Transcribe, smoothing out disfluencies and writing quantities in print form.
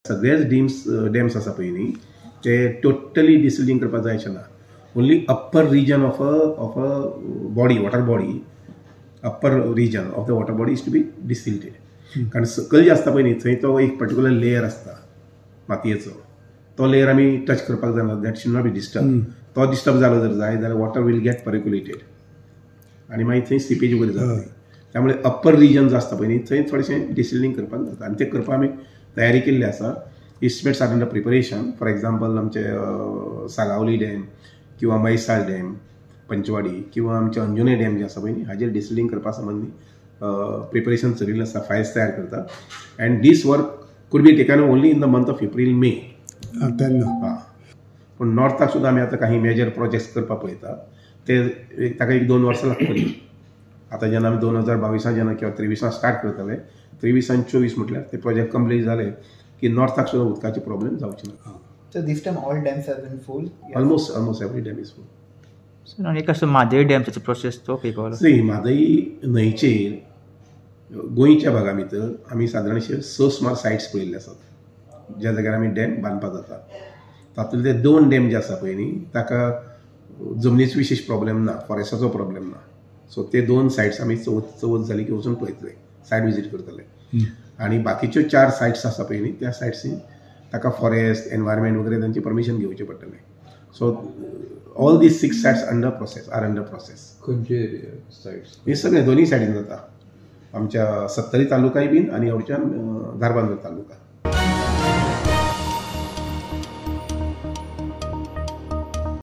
सगळेच डॅम्स आसा पळय न्ही ते टोटली डिसिल्टिंग करपाक जायचे ना. Only upper region of a body, water body, upper region of the water body is to be desilted. कारण सकयल जे आसता पळय न्ही थंय तो एक पर्टिक्युलर लेयर आसता मातयेचो, तो लेयर आमी टच करपाक जायना. That should not be disturb. तो डिस्टर्ब जालो जर जाल्यार वॉटर वील गेट पर्क्युलेटेड आणि मागीर थंय सिपेज वगैरे जाता. त्यामुळे अप्पर रिजन जो आसता पळय न्ही थंय थोडेशें डिसिल्टिंग करपाक जाता आणि ते करपाक आमी तयारी केल्ली आसा. Estimates are under preparation. For example आमचे सागावली डॅम किंवा मैसाळ डॅम, पंचवाडी किंवा आमचे अंजुने डॅम जे आसा पळय न्ही हाजेर डिसिल्टिंग करपा संबंधी प्रिपरेशन चलिल्लें आसा. फायल्स तयार करता and this work could be taken only in the month of April May. पूण नॉर्थाक सुद्दां आमी आतां काही मेजर प्रोजेक्ट्स करपाक पळयता. ते ताका 1-2 वर्सां लागतलीं. आतां जेन्ना आमी 2022 जेन्ना किंवा 23 स्टार्ट करतले, 23 आनी 24 म्हटल्यार ते प्रोजेक्ट कंप्लीट जाले की नॉर्थाक सुद्दां उदकाचे प्रॉब्लेम जावचे ना. So this time all dams have been full? Almost every dam is full. Sir आनी एक असो म्हादय डॅमचो प्रोसेस तो खंय पावलो? सी म्हादई न्हंयचेर गोंयच्या भागा भितर आमी सादारणशे 6 सुमार सायट्स पळयल्ले आसात ज्या जाग्यार आमी डॅम बांदपाक जाता. तातूंतले 2 डॅम जे आसा पळय न्ही ताका जमनीचो विशेष प्रॉब्लेम ना, फॉरेस्टाचो प्रॉब्लेम ना. सो ते 2 सायट्स आमी चवथ जाली की वचून पळयतले, सायट विजीट करतले. आणि बाकीच्यो 4 सायट्स आसा पळय न्ही त्या सायट्सीन ताका फॉरेस्ट, एनवायरमेंट वगैरे तांचे परमिशन घेवचें पडटलें. So all these 6 sites under process. खंयचे सायट्स? हे सगळे दोन्ही सायडीन जाता. आमच्या सत्तरी तालुकाय बीन आणि आवडच्या धारबांदोर तालुका.